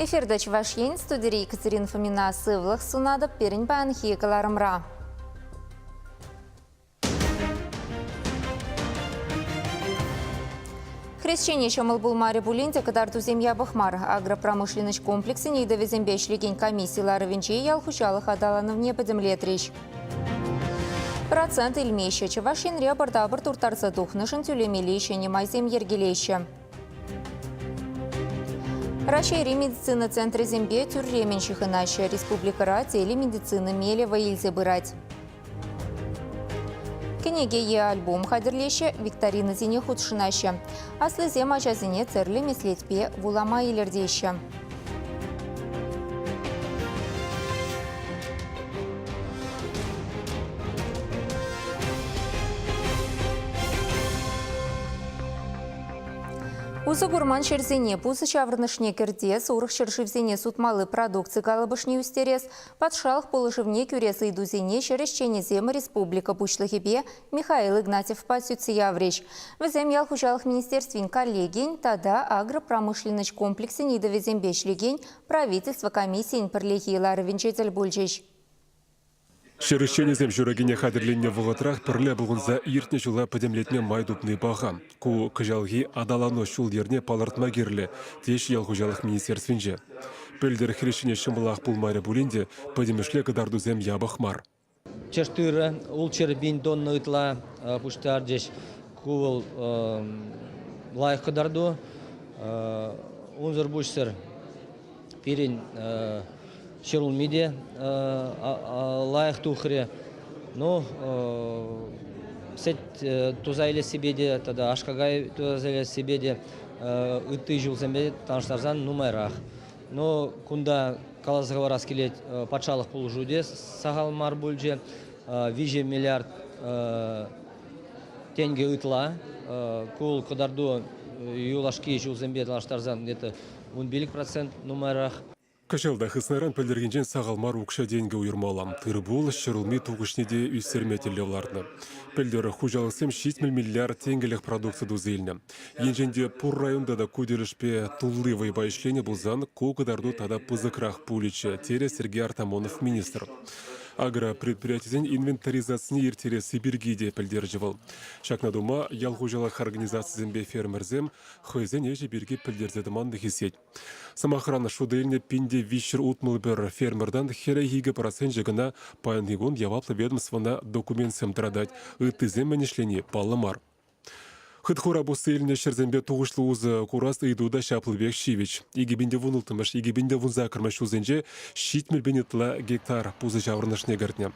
Эфирда Чувашьен, студия Екатерина Фомина, сывлах сунадып, перень панхи каларымра. Хрещение шамыл булмаре булинде кадарду земья бахмар. Агропромышленность комплексе нейда везембешлеген комиссиялары венче ялхучалых адалановне подемлетрич. Процент ильмеща Чувашьен ребардабыр туртарса тухнышын тюлемелейше немайзем ергелейше. Рашери медицина центра зембе тюрременщих иначе республика Рати или медицина Мелева Ильзе бырать. Кенеге е альбом хадерлеше викторина зене худшинаще. Аслызе мачазине церли меслетпе вулама илердеше. Узы бурман шерзене пузы чаврнышне кердес, урых шершивзене сутмалы продукции галабышне устерес, подшалх полышевне кюресы идузене шерещене земы республика Бучлахибе Михаил Игнатьев пасюцы яврещ. Везем ялхучалых министерствин коллегень, тада агропромышленность комплексе недовезембешлегень правительство комиссии перлехи ларовинчетель бульчещ. Шерещенезем жүрегіне қадірленне вұғытрақ пірлі бұғынза иртне жыла подемлетме майдупны баға. Ку күжалғы адаланы шулдерне палартма керлі, теш ялғужалық министерствінже. Пөлдер хрешене шымылақ пулмайры бұлінде подемешле кадардузем ябақмар. Чештыры, улчыр бин донны ытла пуштар деш кул лайық кадарду. Унзыр бұшсыр перен Шерул медиа лайық тухре, но сет тузайле себеде, тада ашкагай тузайле себеде үтті жылзембе таныштарзан нумайрақ. Но кунда калазға раскелет патшалық пул жуде сағал мар бөлже, виже миллиард тенге ütла, кул кадарду юлашки жылзембе таныштарзан где-то 11% нумайрақ. Кашалда хыснаран пөлдергенжен сағалмар ұқша денге ұйырмалам. Тырбул шырылми туғышнеде үстерметелі оларды. Пөлдері хужалысым 6 миллиард тенгелік продукция дузеліні. Енженде пұр районда да көдерішпе тұллы вайбайшлене бұлзан көкідарду тада пызықрақ пуличе, тере Сергей Артамонов министр. Агропредприятиеден инвентаризацияны ертере Сибиргиде пілдер жывыл. Шакнадума ялғужалық организациязенбе фермерзем хойзен ежі берге пілдерзедіманды хесет. Самахраны шуделіне пинде вишер утмыл бір фермердан хері 2% жығына паянгигон яваплы ведомствона документ сэмтрадать үттізем мәнешлені палымар. Хытхура бұсыліне шерзенбе туғышлы ұзы курас үйдуда Шаплыбек Шивич. Игебінде вұнылтымыш, игебінде вұнзакырмыш ұзынже шитміл бенетла гектар пузы жавырнышне гәртіне.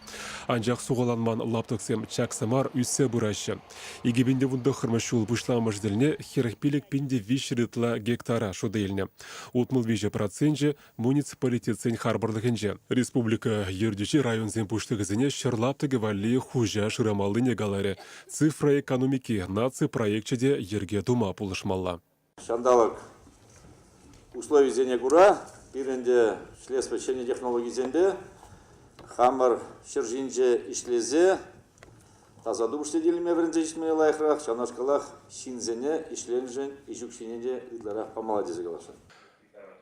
Анжақ суғаланман лаптықсем чаксамар үссе бұрашы. Игебінде вұндықырмыш ұл бұшламыш діліне херекпелік пенде вишеретла гектара шуделіне. Утмыл 5% муниципалитетсен харбарлығынже. Республика ердючі районзен пұштығызіне шырлаптығы вали хужа шырамалы негалары. Цифра экономики, наци проектчеде ерге дума пулышмалла. Шандалык условий зене гура, пиренде шлеспечение технологии зенде, хамар шержинже ишлезе, тазаду уштеделиме вренже ишме лайхрах, шанашкалах шинзене ишленжен ишукшинеде идларах помаладезе галаша.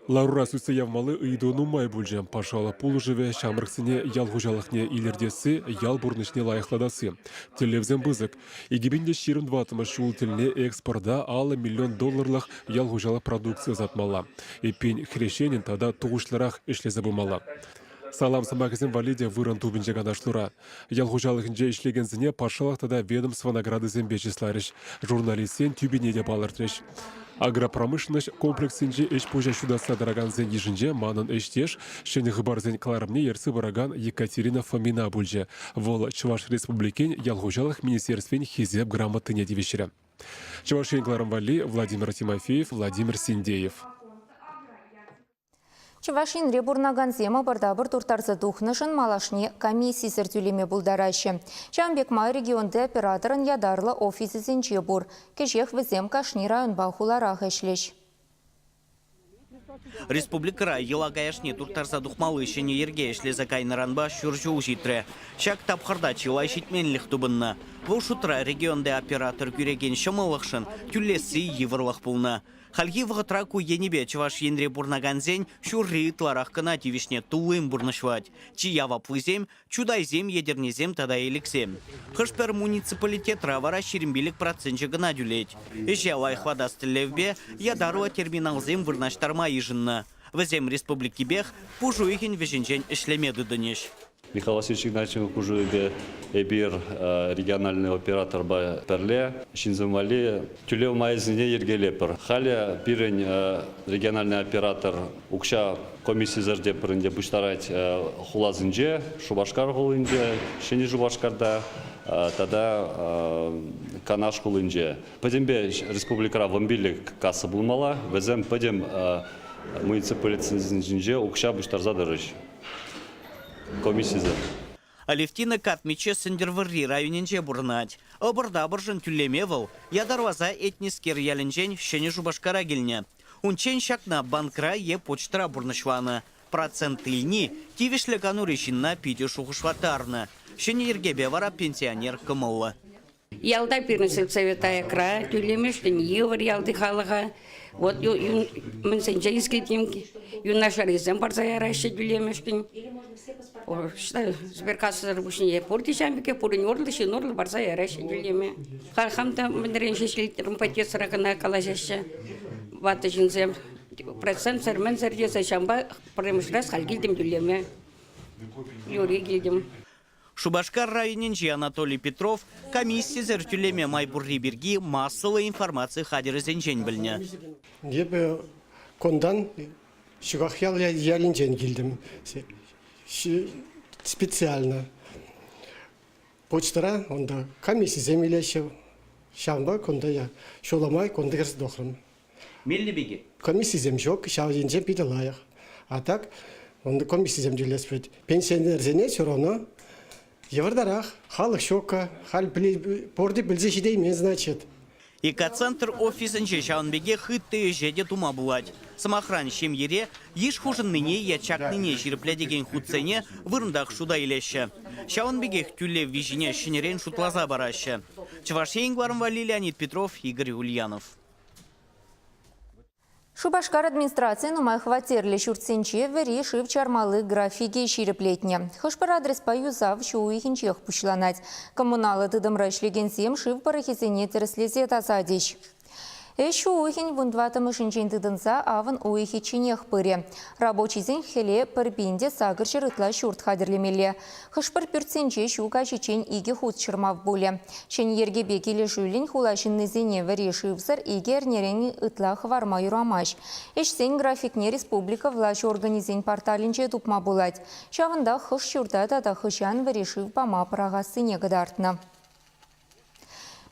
Лаура сүсі явмалы үйдону май бүлжем. Пашала пулы живе шамырксіне ялғужалықне илердесі, ял бұрнышне лайықладасы. Телевзен бұзық. Егебінде шерін 20 шул тіліне экспорда алы $1 миллион ялғужалық продукция затмала. Епен хрешенен тада туғышларақ ішлезі бұмала. Салам самакызен валиде выран тубінже ғанашлыра. Ялғужалықынже ішлегензіне пашалақтада ведомство награды зембечесларыш. Журналистен тюбинеде балыртыш. Агропромышленность комплексінде эш пожа шудаса драганзен ежінже манын эштеш, шені ғыбарзен кларымне ерсі бараган Екатерина Фомина бүлже. Вол Чуваш республикен ялғужалық министерствен хизеп грамотыне девешірі. Чувашен кларым вали Владимир Тимофеев, Владимир Синдеев. Чувашин ребурнаган зема бардабыр туртарзы тухнышын малашне комиссии сертюлеме булдараще. Чамбекмай регионда операторын ядарлы офисы зенче бур. Кежех візем кашни район бахуларақ эшлеш. Республика елагаяшне туртарса духмалы шене ерге эшлезе кайныранба шүржу житре. Шак тапхарда чилай шитменлих тубынна. Бұл шутра регионда оператор күреген шымылықшын түлесі еврлық бұлна. Хальги вғытра куенебе чываш енре бурнаганзен шурри тларах кына тивишне тулым бурнышвать. Чиява плызем, чудайзем, едернезем тада елексем. Хышпер муниципалитет равара шерембелік процентче гына дюлеть. Эше лайхвада стілевбе ядаруа терминалзем вырнаштарма ежынна. Візем республики бех пужу ихен вешенчен ішлемеді дынеш. Михаил Васильевич Игнатьев уже эбир региональный оператор ба перле, шинзамали тюлев майзине ергелепер. Халя пирень региональный оператор укша комиссии зарде пиренде буштарать хулазынже, шубашкар хулынже, шени шубашкарда, тада канаш хулынже. Пойдембе республикара вамбилик касса булмала, везем пойдем муниципалитетинже укша буштарза дырыш. Комиссия. Алевтина Катмиче сендервырри районенче бурнать. Обырда бұржын түлемевыл, ядарваза этнискер ялінчен шене жубашкара келіне. Унчен шакна банкра е почтара бурнышваны. Процент илни тивишлі кану решинна пиде шухышватарны. Шене ергебе вара пенсионер кымылы. Ялда пирнесел совета экра, тюлемештен евр ялды халыға. Вот мен сенжайский тимки, юнашаризм барзаяраще тюлемештен. Сберкасса рабочие порти шамбике, порин орлыши норл барзаяраще тюлеме. Хархамта мендренши шлитерм патец ракана калажаще. Ватажинзем процент сермен сердеса шамба премшрас халгильдем тюлеме. Юрий гильдем. Шубашкар районенче Анатолий Петров комиссия зертюлеме майбурри берги массовой информации хадерезенчен біліне. Ебе кондан шугахял ялинчен гильдем специально. Почтара онда комиссия земелешев шамба конда я шоламай конда герсдохрам. Мелли беги. Комиссия земжок шавинче пидалаях. А так онда комиссия земделеспет. Пенсионер зене все равно. Евардарах, халық шока, хал порды білзешідей мен значит. Экоцентр офисенче шаунбеге хытты жеде тума булать. Самохран шем ере, еш хужын ныне ячак ныне жирпле деген худцене вырындах шуда илеще. Шаунбеге тюле вижине шинерен шутлаза бараще. Чавашейн Глармвали, Леонид Петров, Игорь Ульянов. Шубашкар администрации нумай хватерлі шуртсенче вери шив чармалы графики ширеплетне. Хышпар адрес паюзав шуихинчех пушланать. Коммуналы тыдымра ишлегенсем шив парахисене тереслезе тазадищ. Эшу уйхин вундватым ишинчен тыдынса авын уйхи чинех пыре. Рабочий зен хеле пырбинде сагыр жырытла шурт хадерлемеле. Хышпар пюртсенче шука чечен иге худ чырмав буле. Шен ерге бекеле жулин хулашинны зене вари шивсар иге эрнерени ытла хварма юрамаш. Эшсен графикне республика власть организен порталинче тупма булать. Шавында хыш шурта тата хышан вари шив пама прагасыне гадартна.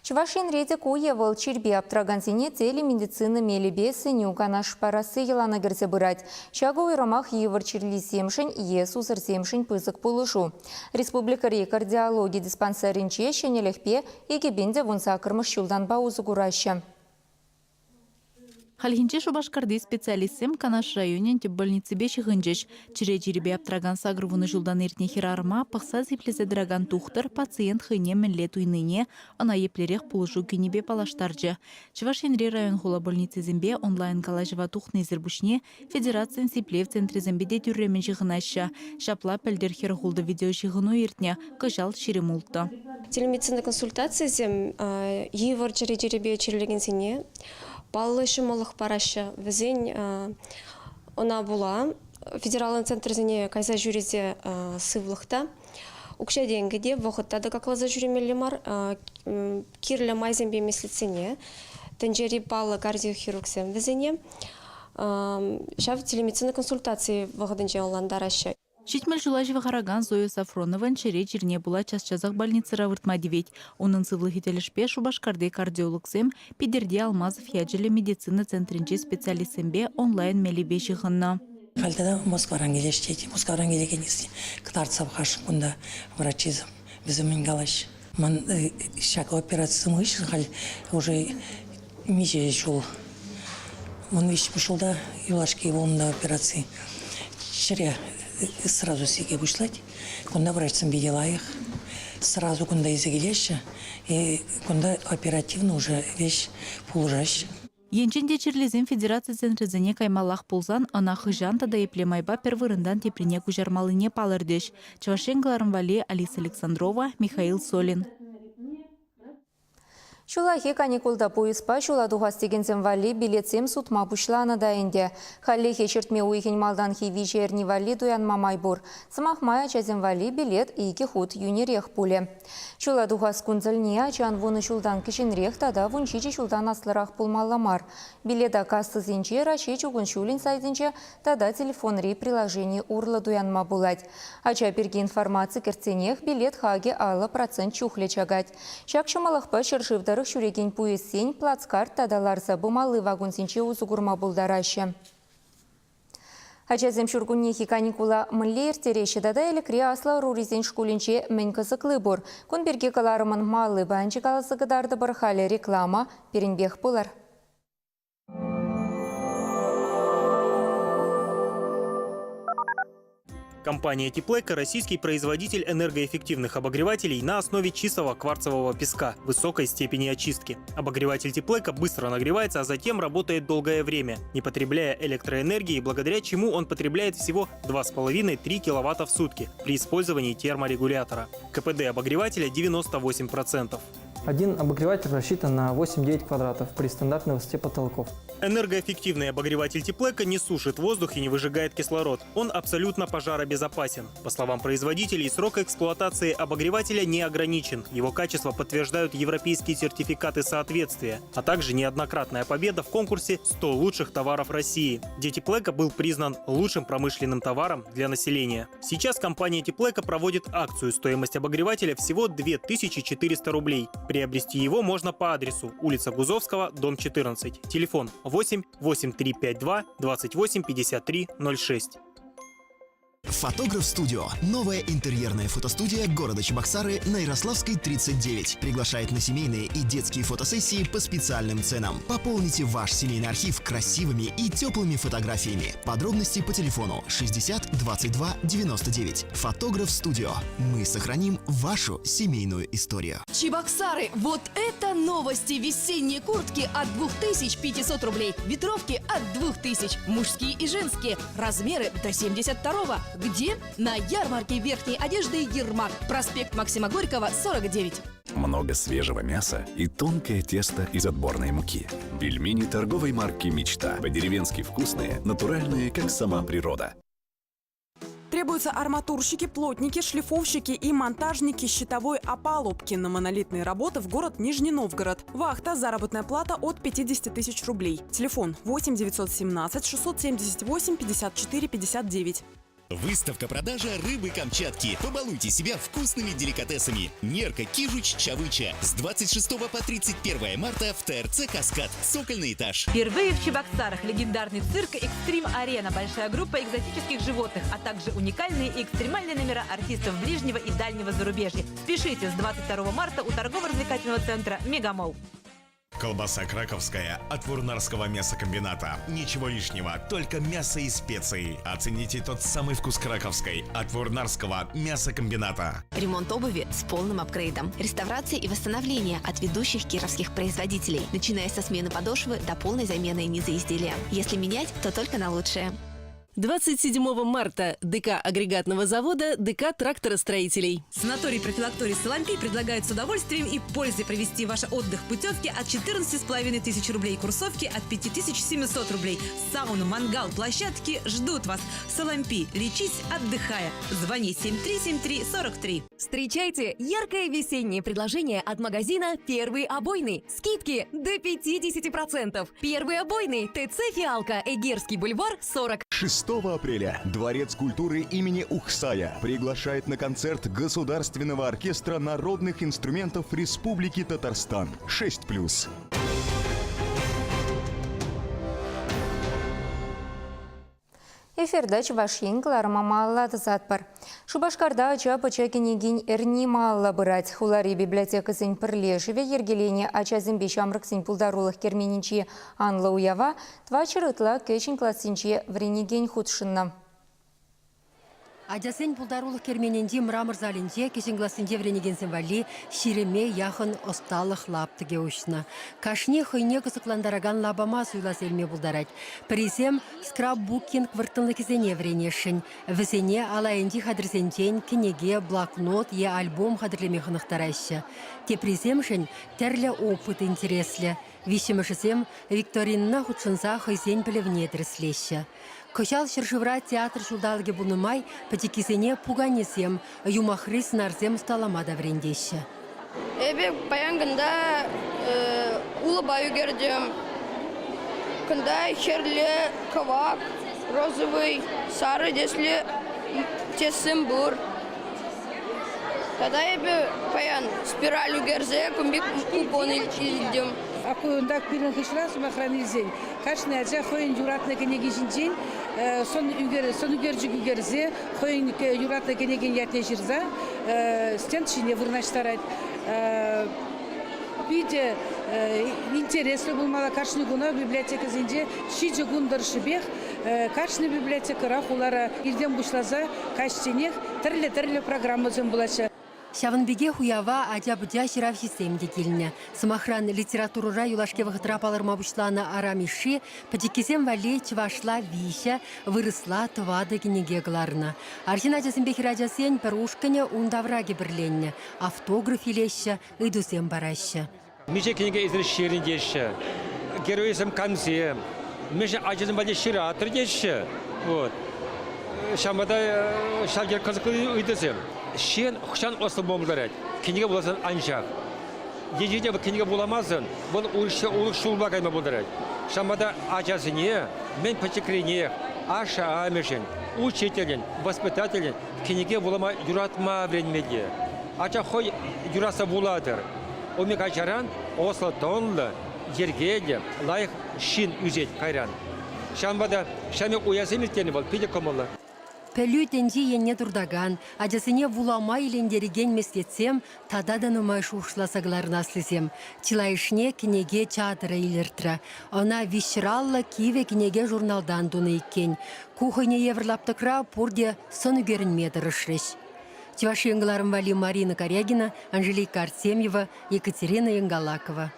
Чувашин редек уевал чирби аптрагансине цели медицины мелебе сыню канаш парасы елана герзе бырать. Чагу уйрамах евар чирли семшин есу сыр семшин пызык пулышу. Республикари кардиологии диспансеринче шенелехпе егебенде вунса кырмыш шулдан баузы кураща. Хальхинче Шубашкарды специалистсем канаш районен тип больницы беші ғынжеш. Чире-чиребе аптраган сагрывыны жылдан эртне хирарма, пақса зиплезе драган тухтар пациент хыне мінле туйныне, ана еплерех пулышу кенебе палаштаржы. Чувашинри район хула больницы зембе онлайн калажева тухны зербушне федерациян сипле в центре зембеде тюрремен жығынаща. Шапла пәлдер хирхулды видео жығыну ертне, кыжал ширемулты. Телемедицина консультация зем евар чире-чиребе чирлеген сене. Баллы шымылық парашы візен она була. Федералын центр зене кайза жүрезе сывлықта. Укша денгеде вғытта да каклаза жүремелі мар. Кирлі майзен бемесліцене. Тенджери баллы кардиохирургсен візене. Шав телемедицина консультации вғыдынже оландарашы. Шитмел Жулажева Хараган Зоя Сафронован чере черне была час-часах больницы равыртма девять. Onun сывлыхителешпе Шубашкарды кардиологсем Пидерде Алмазов яджеле медицина центринче специалистсембе онлайн мелебе жығынна. Хальтада Москваран келештейді. Москваран келегенесі кытарца бхаш кунда врачизм. Безумен галаш. Ман шака операция мышь халь уже миже шел. Он вещь пошел да юлашки волна операции. Чере сразу себе вышлать, куда врач видела их, сразу куда изгилеща, и куда оперативно уже вещь положаща. Енченде чирлезен федерация центрезене каймаллах пулзан, ана хыжан тада еплемайба первырындан тепрене кужармалыне палырдеш. Чавашенгаларын вали Алиса Александрова, Михаил Солин. Шулахи каникулда поезпа шула дугастегензем вали билетсем сутма пушлана дайынде. Халлехе чертме уйхен малдан хиви жерни вали дуян мамайбур. Самах мая чазем вали билет ики худ юнирех пуле. Шула дугас кунзальне ачан вуны шулдан кишенрех тада вунчичи шулдан аслырах пулмалламар. Билета кастызинче раши чугун шулин сайдинче тада телефонри приложение урла дуян мабулать. Ача перги информации керценех билет хаге ала процент чухле чагать. Шак шамалахпа шершивдар шуреген пуесень, плацкарт тадаларса бумалы вагонсенче узугурма булдараще. Ачазем шургуннехи каникула мыллер тереші дада элекре асла руризен шкулинче мен кызыклы бур. Кунберге каларымын малы банчы каласы гыдарды бархали реклама перенбех булар. Компания Теплека – российский производитель энергоэффективных обогревателей на основе чистого кварцевого песка высокой степени очистки. Обогреватель Теплека быстро нагревается, а затем работает долгое время, не потребляя электроэнергии, благодаря чему он потребляет всего 2,5-3 кВт в сутки при использовании терморегулятора. КПД обогревателя 98%. Один обогреватель рассчитан на 8-9 квадратов при стандартной высоте потолков. Энергоэффективный обогреватель Теплека не сушит воздух и не выжигает кислород. Он абсолютно пожаробезопасен. По словам производителей, срок эксплуатации обогревателя не ограничен. Его качество подтверждают европейские сертификаты соответствия, а также неоднократная победа в конкурсе «100 лучших товаров России», где Теплека был признан лучшим промышленным товаром для населения. Сейчас компания Теплека проводит акцию. Стоимость обогревателя всего 2400 рублей. Приобрести его можно по адресу: улица Гузовского, дом 14. Телефон 8 8352 28 53 06. Фотограф Студио. Новая интерьерная фотостудия города Чебоксары на Ярославской 39. Приглашает на семейные и детские фотосессии по специальным ценам. Пополните ваш семейный архив красивыми и теплыми фотографиями. Подробности по телефону 60 22 99. Фотограф Студио. Мы сохраним вашу семейную историю. Чебоксары, вот это новости! Весенние куртки от 2500 рублей, ветровки от 2000, мужские и женские, размеры до 72-го. Где? На ярмарке верхней одежды «Ермак», проспект Максима Горького, 49. Много свежего мяса и тонкое тесто из отборной муки. Пельмени торговой марки «Мечта». По-деревенски вкусные, натуральные, как сама природа. Требуются арматурщики, плотники, шлифовщики и монтажники щитовой опалубки на монолитные работы в город Нижний Новгород. Вахта, заработная плата от 50 тысяч рублей. Телефон 8 917 678 54 59. Выставка-продажа рыбы Камчатки. Побалуйте себя вкусными деликатесами. Нерка, кижуч, чавыча. С 26 по 31 марта в ТРЦ «Каскад». Сокольный этаж. Впервые в Чебоксарах легендарный цирк «Экстрим Арена». Большая группа экзотических животных, а также уникальные и экстремальные номера артистов ближнего и дальнего зарубежья. Спешите с 22 марта у торгово-развлекательного центра «Мегамолл». Колбаса краковская от Вурнарского мясокомбината. Ничего лишнего, только мясо и специи. Оцените тот самый вкус краковской от Вурнарского мясокомбината. Ремонт обуви с полным апгрейдом. Реставрация и восстановление от ведущих кировских производителей. Начиная со смены подошвы до полной замены низа изделия. Если менять, то только на лучшее. 27 марта ДК агрегатного завода ДК тракторостроителей. Санаторий-профилакторий «Соломпий» предлагает с удовольствием и пользой провести ваш отдых путевки от 14 500 рублей, курсовки от 5700 рублей. Сауну, мангал, площадки ждут вас. «Соломпий». Лечись, отдыхая. Звони 7373-43. Встречайте яркое весеннее предложение от магазина «Первый обойный». Скидки до 50%. «Первый обойный» ТЦ «Фиалка», Эгерский бульвар, 40. 6 апреля Дворец культуры имени Ухсая приглашает на концерт Государственного оркестра народных инструментов Республики Татарстан. 6+. Эфирда Чувашин кларма маллады затпар. Шубашкарда ача-пача кенегин эрни малла бырать. Хулари библиотекасын пірлешеве ергелене ача-зімбе шамрыксын пулдарулых керменинче анла уява, тва чырытла кэчин классинче вренеген худшынна. Ажасын пулдарулық кермененде мрамор залинде кешен гласынде вренегенсен вали ширеме яхын осталық лаптыге ұшына. Кашне хойне кысықландараган лабама суйлас елме булдарать. Призем скраббукинг выртынлы кезене вренешін. Візене алайынди хадрзентен кенеге блокнот е альбом хадрлеме хынықтарайшы. Те приземшін тәрлі опыт интереслі. Вишемішізем Викторинна худшынса хойзен пілівне діріслеші. Кошал шыршывра театр шулдалге бунымай, патикисене пуганесем, юмахрыс нарзем сталамада врендеші. Эбе паянгында улыбаю гердем. Кында херле кавак, розовый, сары десли тесым бур. Тогда эбе паян спиралю герзе, кумбик купон илдем. Акуюндак пилен хишла сумахранилзен. Кашны ажа хойын юратны кенеги жинжен, сон үгержі үгерзе, хойын юратны кенеген ятне жирза, стен шине вырнаштарать. Биде интересно булмала кашны гуна библиотека зинже, шиджи гундар шибех, кашны библиотека рахулара илден бушлаза, каштенех, тірлі программа зен булаша. Шавынбеге хуява ажа-бұджа шыраф системде келіне. Сымахран литературыра юлашке вғытыра палырма бұшланы арамиши, падикесем вали чывашла виша, вырысла тывады кенеге ғыларына. Аршин ажасын бекер ажасен пәрушкіне ундавраге бірленне, автограф илеші, ыдусем барашы. Миже кенеге изір шерін деші, героизм камзе, миже ажасын вали ширатыр деші. Шамада шалгер қызықы ыдусем. Шен хушан осыл бомдарать. Кенеге буласын анжақ. Ежеде кенеге буламазын, бұл улық шулба кайма булдарать. Шамада ажасыне, мен пачекрене, аша амешен, учителен, воспитателен, кенеге булама юратма вренмеде. Ача хой юраса буладыр. Омек ачаран, ослы тонлы, ергеде, лайық шин үзет кайран. Шамада шамек уязыметтені бол, педе комылы. Пәлі тенде енне тұрдаган, ажасыне вулама елендереген местетсем, тада данымай шушласагларын аслысем. Чилайшне кенеге чатыра илертіра. Она вишралла киве кенеге журналдан дуны еккен. Кухойне еврлаптықра пұрде сон үгерінме дұрышрыш. Чеваши еңгіларым вали Марина Корягина, Анжелика Артемьева, Екатерина Янгалакова.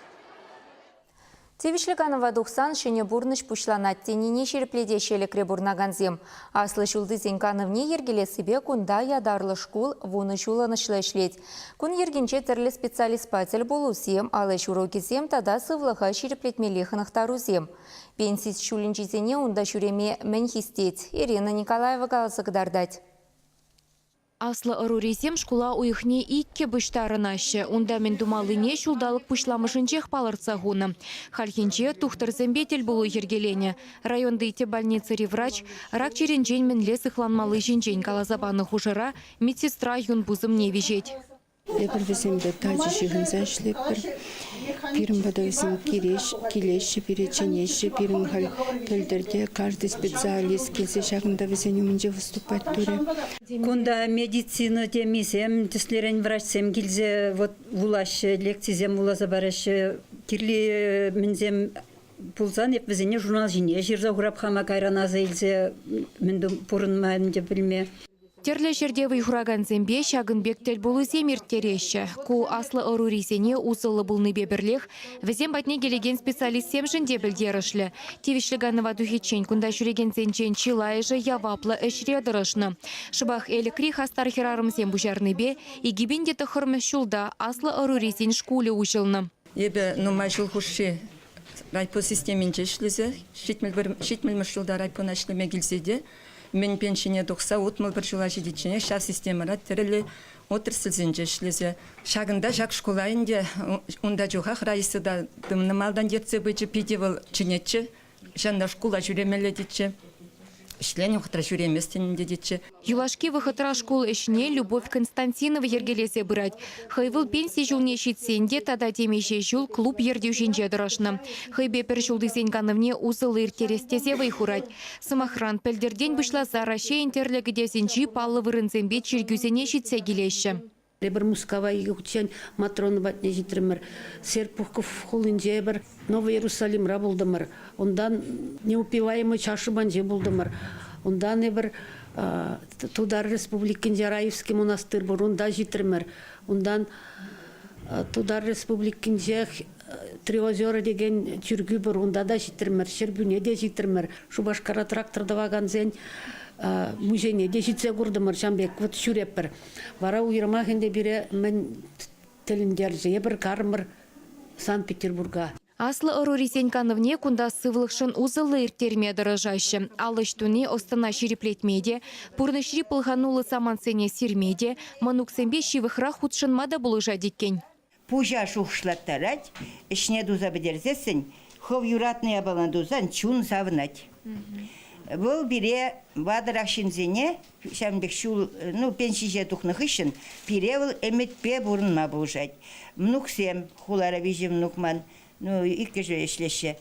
Тевишлиганова 90 шене бурныш пушланат тенине шерпледешелі кребурнаганзем. Аслы шулды зенкановне ергеле себе кунда ядарлы шкул вуны шуланышлы эшлет. Кун ергенче тірлі специалиспатель болусем, алы шурокезем тада сывлыға шерплетмелехынық тарузем. Пенсис шулинчизене унда шуреме мәнхистет. Ирина Николаева галасыгдардать. Аслы ырурисем шкула уйхне икке бұштарынашы. Унда мен думалыне шулдалық пұшламышынчех палырца гуны. Хальхинче тухтыр зембетел болу ергелене. Районды ите больницы реврач, рак черенжен мен лес ыхланмалы жинжен калазабаны хужыра, медсестра юн бузым не вежет. Эпір візімді тачы шығынза ішлеппір. Пирім бада візім келеші, переченеші, пирім хал көлдерде каждый специалист келсе шағында візен өмінже выступать туре. Кунда медицина темесем, тіслерен врачсем келзе вулашы, лекцизем вулаза барашы, кирлі мінзем пулзан еп візене журнал жине, жерза ғырап хама кайраназа елзе мінді пұрынмайын деп білме. Терлі жерде вайхураган зембе шагын бектел болу земерттереші. Ку аслы ырурисене усылы бұлны бебірлех, візем батне келеген специалист семшінде білдерішлі. Тевишліганова духетчен күнда жүреген зенчен чилайжы яваплы әшредірішні. Шыбақ әлі кри хастар херарым зем бұжарны бе, егебенде тұхырмы шулда аслы ырурисен шкулі ұшылны. Ебе нумай жыл хұшши райпо системенче шлізе, шитмілмі шылда райпо нашлыме келзеде, мен пеншіне доқса, отмыл бір жыла жедетшіне ша системара тірілі отырсылзенже шлезе. Шағында жақ школайынде, онда жоғақ райысы да дымны малдан детсе бөйчі педевіл чынетші, жанда школа жүремелі детші. Шлен ұқтыра жүреместенінде детші. Юлашки выхытра школ ішіне Любовь Константинова ергелесе бұрад. Хайвыл пенсий жылне шитсенде тада темеше жыл клуб ердеушенже дұрашны. Хайбе пір жылды зенгановне узылы иртерестезе вайхурад. Сымахран пәлдерден бұшла зараще интерлігі десенчі палы вырынзенбе чергюзене шитсе келеші. Бір Мускава егутчен матроны батне житірмір. Серпухков хулынже бір Новый Иерусалим рабылдымыр. Ондан неупиваемый чашыбан же бұлдымыр. Ундан бір Тудар Республикин Раевский монастырь бар, унда житірмір. Ундан Тудар Республикин Три озера деген жүргі бар, онда да житірмір, Шербүне де житірмір. Шубашкара тракторды ваганзен музейне де житсе көрдімір, Жамбек, вот жүреппір. Вара уйырмағынде біре мен тіліндер жебір кармыр Санкт-Петербурга. Аслы Орурисенькановне кунда сывлықшын узылы иртерме дырыжашы. Алыштуны остана шириплетмеде, пурны ширипылғанулы самансене сирмеде, мануксембе шивыхра худшын мада булыжа диккен. Пужа шухшлаттарать, ишне дуза бедерзесін, хов юратная баландузан чун савнать. Бұл бире вадырақшынзене, шамбек шул, пеншиже тухнық ішін, пиревіл әметпе бұрынма бұлжать. Мнуксем, хулара вижем мнукман, икі жö ешлеші.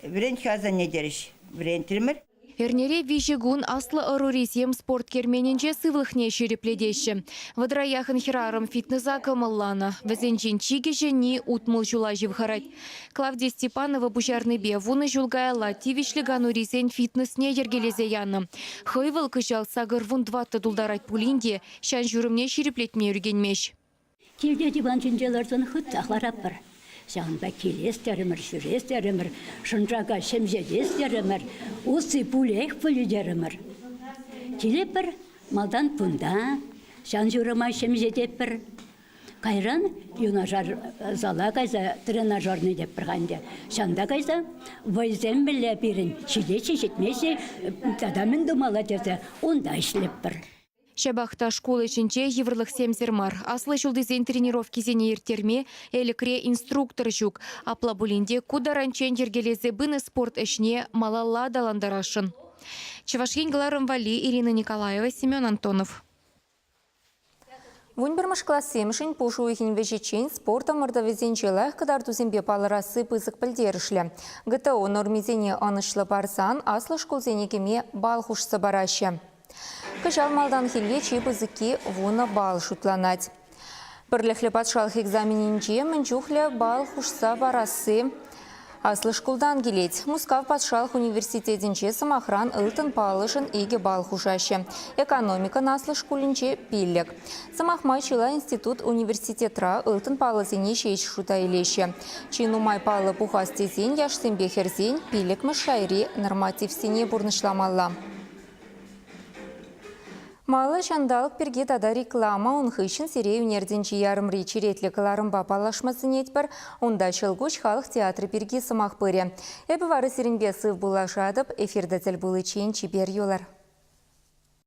Врен хазан не деріш, врен тірмір. Эрнере вижегун аслы орурисем спорт кермененже сывлыхне шерепледеші. Вадраяхын хирарым фитнеза кымыллана. Візенжен чигеже не утмыл жула живхарать. Клавдия Степанова бужарны бе вуны жулгаяла тивишлиган урисен фитнесне ергелезе яны. Хыйвыл кыжал сагыр вун дватты дулдарать пулинде, шан жүрімне шереплетме үргенмеш. Тилде диван жинжелерден хыт ақлараппыр. Жаңба келестерімір, жүрестерімір, шынжаға шемжедестерімір, осы пулек пуледерімір. Телепір малдан пунда, жан жүріма шемжедеппір. Қайран юнажар зала қайза тренажерны деп бірғанде. Шанда қайза вайзен білі берін, шилече жетмесе, тадамын думала деді, онда ішлеппір. Шабахта школы ішінче еврлық семзермар. Аслы жылдызен тренировки зене ертерме, әлікре инструктор жүк. Апла бұлінде кударанчен ергелезе бұны спорт ішіне малалла даландарашын. Чевашген Галарым Вали, Ирина Николаева, Семен Антонов. Вунбермаш класс семшин пушу ихин вежечен спорта мордовезенчелах кадар тузембе палырасы пызык пілдерішлі. ГТО нормизене анышлы барсан, аслы школзене кеме балхушсы барашы. Кыжал малдан хелге чипызыки вуна бал шутланать. Бірліхлі патшалық экзаменінче мінчухлі бал хушса барасы аслы школдан келет. Мускав патшалық университетінче самахран ылтын палышын еге бал хушашы. Экономика наслы школінче пиллек. Самахмай чила институт университетра ылтын палысыне шеш шута елеші. Чину май палы пухастезен яшсенбе херзен пиллек мышайри нормативсене бурнышламалла. Малы шандалық перге тада реклама ұнхышын серей өнерденчі ярымри черетлі кыларымба палашмасын етпір, онда шылгуш халық театры перге сымақ пыре. Эбі вары серінбе сыв бұлашадып, эфирді тіл бұлы чейін чибер елар.